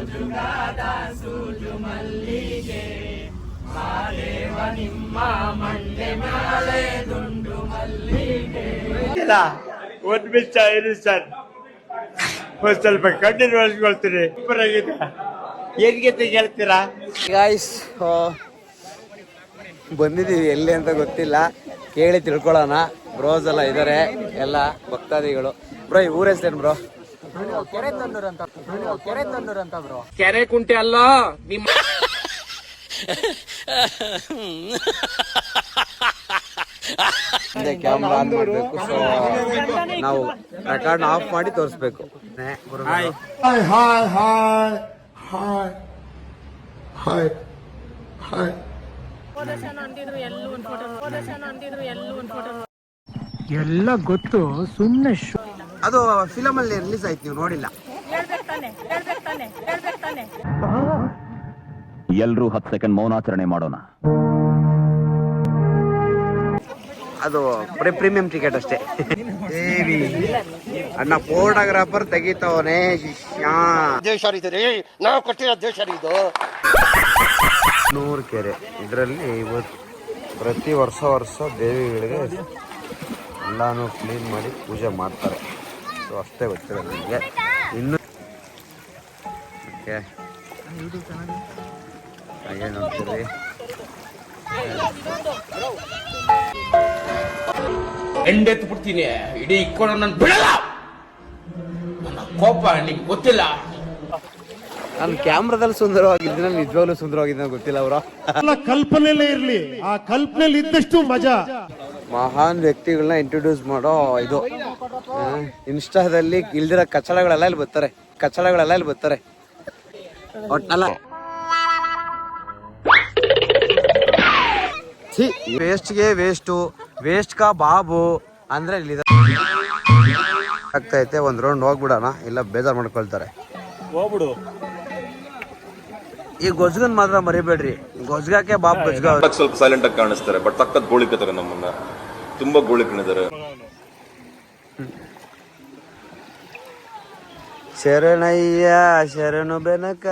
ಸೋಜುಗಾದ ಸೂಜು ಮಲ್ಲಿಗೆ ಮಾದೇವ ನಿಮ್ಮ ಮಂಡೆ ಮ್ಯಾಲೆ ದುಂಡು ಮಲ್ಲಿಗೆ. ಒಂದ್ ನಿಮಿಷ ಇರಿ ಸರ್, ಒಂದ್ ಸ್ವಲ್ಪ ಕಣ್ಣೀರು ಒಳಸ್ಕೊಳ್ತೀರಿ. ಏನ್ಗೆ ಹೇಳ್ತೀರಾ ಗಾಯ್ಸ್? ಬಂದಿದ್ದೀವಿ ಎಲ್ಲಿ ಅಂತ ಗೊತ್ತಿಲ್ಲ, ಕೇಳಿ ತಿಳ್ಕೊಳ್ಳೋಣ. ಬ್ರೋಸ್ ಎಲ್ಲ ಇದಾರೆ, ಎಲ್ಲ ಭಕ್ತಾದಿಗಳು. ಬ್ರೋ ಈ ಊರ ಹೆಸರೇನು ಬ್ರೋ? ಕೆರೆ ತಂದೂರು ಅಂತ. ಕೆರೆ ತಂದೂರು ಅಂತ ಬ್ರೋ. ಕೆರೆ ಕುಂಟೆ ಅಲ್ಲ ನಿಮ್ಮ. ಕ್ಯಾಮ್ರಾ ಆನ್ ಮಾಡಬೇಕು, ಸೊ ನಾವು ರೆಕಾರ್ಡ್ ಆಫ್ ಮಾಡಿ ತೋರಿಸ್ಬೇಕು. Hi hi hi hi hi hi. ಎಲ್ಲ ಗೊತ್ತು, ಸುಮ್ಮನೆ ಅದು ಫಿಲಮ್ ಅಲ್ಲಿ ರಿಲೀಸ್ ಆಯ್ತು, ನೀವು ನೋಡಿಲ್ಲ? ಎಲ್ರೂ 10 ಸೆಕೆಂಡ್ ಮೌನಾಚರಣೆ ಮಾಡೋಣ. ಅದು ಪ್ರೀಮಿಯಂ ಟಿಕೆಟ್ ಅಷ್ಟೇ. ದೇವಿ ಅಣ್ಣ ಫೋಟೋಗ್ರಾಫರ್ ತೆಗಿತವನೇ ಶಿಷ್ಯ. ನಾವು ಕೊಟ್ಟಿರೋ ದೇಶ ಇದು. ನೂರು ಕೆರೆ ಇದರಲ್ಲಿ ಇವತ್ತು ಪ್ರತಿ ವರ್ಷ ದೇವಿಗಳಿಗೆ ಎಲ್ಲಾನು ಕ್ಲೀನ್ ಮಾಡಿ ಪೂಜೆ ಮಾಡ್ತಾರೆ. ಸೊ ಅಷ್ಟೇ ಗೊತ್ತಿಲ್ಲ ನನಗೆ. ಇನ್ನು ಓಕೆ ಹಾಗೆ ನೋಡ್ತೀವಿ. ಎಂಡೆತ್ತು ಬಿಡ್ತೀನಿ, ಇಡೀ ಇಕ್ಕೊಂಡು ನಾನು ಬಿಡಲ್ಲ. ನನ್ನ ಕೋಪ ನಿಮ್ಗೆ ಗೊತ್ತಿಲ್ಲ. ನಾನು ಕ್ಯಾಮ್ರಾದಲ್ಲಿ ಸುಂದರವಾಗಿದ್ದೀನಿ, ನಿಜವಾಗ್ಲೂ ಸುಂದರವಾಗಿದ್ದೀನಿ ಗೊತ್ತಿಲ್ಲ. ಅವರ ಕಲ್ಪನೆಯಲ್ಲೇ ಇರ್ಲಿ, ಆ ಕಲ್ಪನೆಯಲ್ಲಿ ಇದ್ದಷ್ಟು ಮಜಾ. ಮಹಾನ್ ವ್ಯಕ್ತಿಗಳನ್ನ ಇಂಟ್ರೊಡ್ಯೂಸ್ ಮಾಡೋ ಇದು ಇನ್ಸ್ಟಾದಲ್ಲಿ ಇಲ್ದಿರೋ ಕಚಡಗಳೆಲ್ಲ ಇಲ್ಲಿ ಬರ್ತಾರೆ. ಒಟ್ಟಲ್ಲ ವೇಸ್ಟ್ಗೆ ವೇಸ್ಟ್ ಕಾ ಬಾಬು ಅಂದ್ರೆ ಇಲ್ಲಿ ಆಗ್ತೈತೆ. ಒಂದ್ ರೌಂಡ್ ಹೋಗ್ಬಿಡೋಣ, ಇಲ್ಲ ಬೇಜಾರ್ ಮಾಡ್ಕೊಳ್ತಾರೆ. ಹೋಗ್ಬಿಡು. ಈ ಗೊಜ್ಗನ್ ಮಾತ್ರ ಮರಿಬೇಡ್ರಿ, ಗೊಜ್ಗಾಕೆ ಬಾಬ್ ಗೊಜ್ಗ. ಸ್ವಲ್ಪ ಸೈಲೆಂಟ್ ಆಗಿ ಕಾಣಿಸ್ತಾರೆ, ಬಟ್ ಸಖತ್ ಗೋಳಿಕತಾರೆ, ನಮ್ಮನ್ನ ತುಂಬಾ ಗೋಳಿಕೊಂಡಿದ್ದಾರೆ. ಶರಣಯ್ಯ ಶರಣು ಬೆನಕ.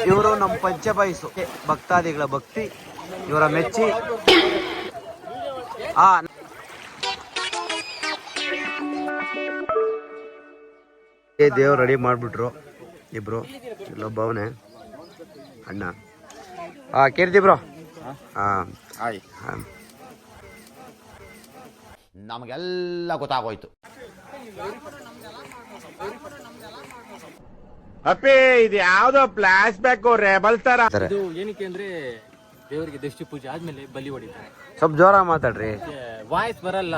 ಇವರು ನಮ್ಮ ಪಂಚಬಾಯಿಸು ಭಕ್ತಾದಿಗಳ ಭಕ್ತಿ ಇವರ ಮೆಚ್ಚಿ. ದೇವ್ರು ರೆಡಿ ಮಾಡ್ಬಿಟ್ರು ಇಬ್ರು. ಇಲ್ಲೊಬ್ಬವನೇ ಅಣ್ಣ. ಕೀರ್ತಿ ಬ್ರೋ. ನಮಗೆಲ್ಲ ಗೊತ್ತಾಗೋಯ್ತು. ಅಪ್ಪಿ ಇದು ಯಾವ್ದೋ ಫ್ಲಾಶ್ ಬ್ಯಾಕ್ ರೆಬಲ್ ತರ. ಇದು ಏನಕ್ಕೆ ಅಂದ್ರೆ ದೇವರಿಗೆ ದೃಷ್ಟಿ ಪೂಜೆ ಆದ್ಮೇಲೆ ಬಲಿ ಹೊಡಿತಾರೆ. ಸ್ವಲ್ಪ ಜೋರ ಮಾತಾಡ್ರಿ. ವಾಯ್ಸ್ ಬರಲ್ಲ.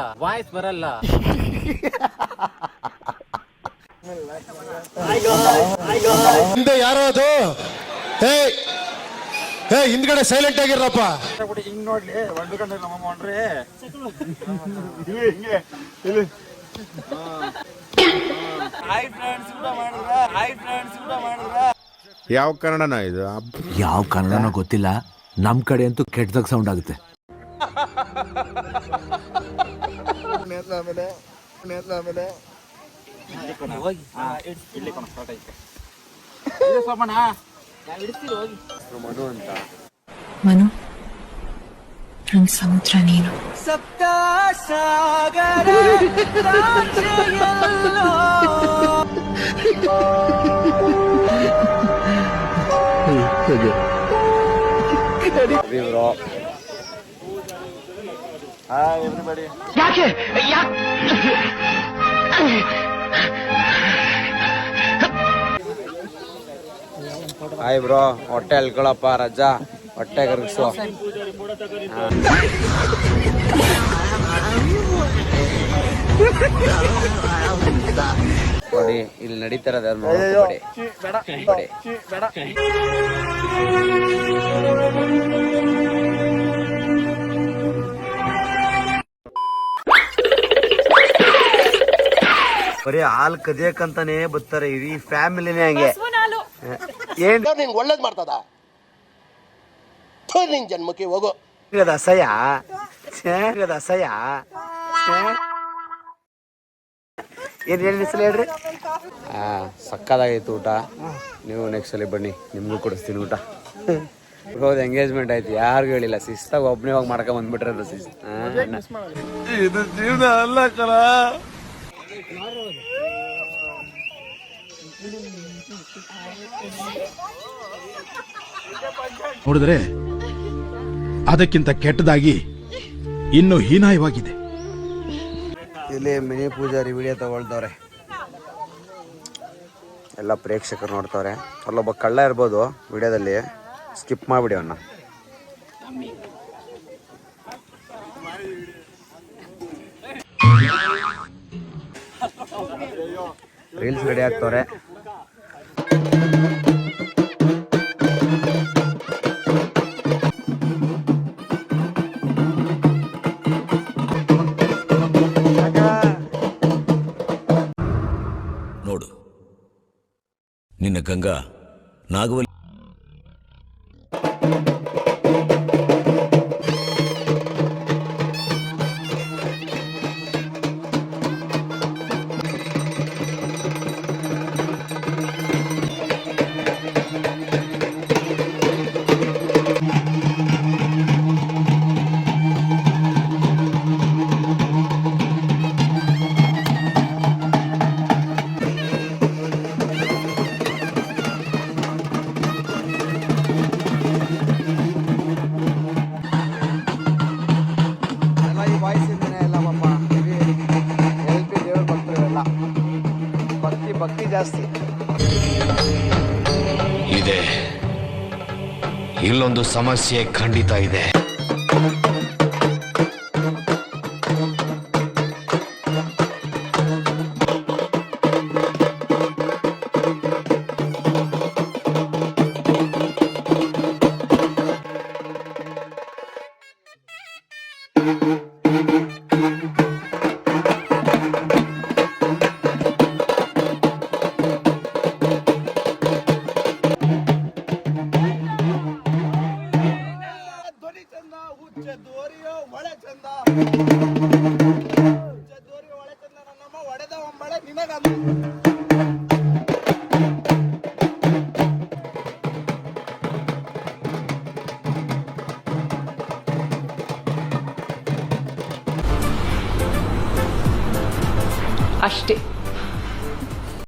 ಹಿಂದೆ ಯಾರೋ ಅದು? ಹಿಂದ್ಗಡೆ ಸೈಲೆಂಟ್ ಆಗಿರಪ್ಪ. ಹಿಂಗ್ ನೋಡ್ಲಿ, ಒಂದು ಗಂಟೆ ನಮ್ಮಮ್ಮ ಹೊಂಡ್ರಿ. ಯಾವ ಕನ್ನಡನ ಇದು? ಯಾವ ಕನ್ನಡನೋ ಗೊತ್ತಿಲ್ಲ, ನಮ್ ಕಡೆ ಅಂತೂ ಕೆಟ್ಟದಾಗ ಸೌಂಡ್ ಆಗುತ್ತೆ. ಮನು, ನನ್ ಸಮುದ್ರ ನೀನು. ಸಪ್ತ ಸಾಗರ ಹಾಯ್ ಬ್ರೋ, ಹೊಟ್ಟೆ ಅಲ್ಕೊಳಪ್ಪ ರಜಾ, ಹೊಟ್ಟೆ ಕರಗಿಸು. ನೋಡಿ ಇಲ್ಲಿ ನಡೀತಾರದ ನೋಡಿ. ಬರೀ ಹಾಲ್ ಕದಿಯಕಂತಾನೆ ಬರ್ತಾರೆ, ಇಡೀ ಫ್ಯಾಮಿಲಿನೇ ಹಂಗೆ. ಏನ್ ನಿಂಗೆ ಒಳ್ಳೇದ್ ಮಾಡ್ತದ? ನಿನ್ ಜನ್ಮಕ್ಕೆ ಹೋಗೋ. ಅಸಹ್ಯ. ಏನು ಹೇಳಿ ಹೆಸರು ಹೇಳ್ರಿ. ಸಕ್ಕದಾಗಿತ್ತು ಊಟ. ನೀವು ನೆಕ್ಸ್ಟ್ ಸಲ ಬನ್ನಿ, ನಿಮಗೂ ಕೊಡಿಸ್ತೀನಿ ಊಟ. ಹೋದ ಎಂಗೇಜ್ಮೆಂಟ್ ಆಯ್ತು, ಯಾರಿಗೂ ಹೇಳಿಲ್ಲ. ಶಿಸ್ತಾಗ ಒಬ್ಬನೇ ಹೋಗಿ ಮಾಡ್ಕೊಂಡ್ ಬಂದ್ಬಿಟ್ರೆ ಅದು ಇದು ಜೀವನ ಅಲ್ಲ ಕಣ. ನೋಡಿದ್ರೆ ಅದಕ್ಕಿಂತ ಕೆಟ್ಟದಾಗಿ ಇನ್ನು ಹೀನಾಯವಾಗಿದೆ. ಇಲ್ಲಿ ಮಿನಿ ಪೂಜಾರಿ ವಿಡಿಯೋ ತಗೊಳ್ತವ್ರೆ, ಎಲ್ಲ ಪ್ರೇಕ್ಷಕರು ನೋಡ್ತವ್ರೆ. ಅಲ್ಲೊಬ್ಬ ಕಳ್ಳ ಇರ್ಬೋದು ವಿಡಿಯೋದಲ್ಲಿ, ಸ್ಕಿಪ್ ಮಾಡಿಬಿಡಿ ಅವನ್ನ. ರೀಲ್ಸ್ ರೆಡಿ ಆಗ್ತವ್ರೆ. ನೋಡು, ನಿನ್ನ ಗಂಗಾ ನಾಗವಲ್ಲಿ ಭಕ್ತಿ ಜಾಸ್ತಿ ಇದೆ. ಇಲ್ಲೊಂದು ಸಮಸ್ಯೆ ಖಂಡಿತ ಇದೆ. ಅಷ್ಟೇ.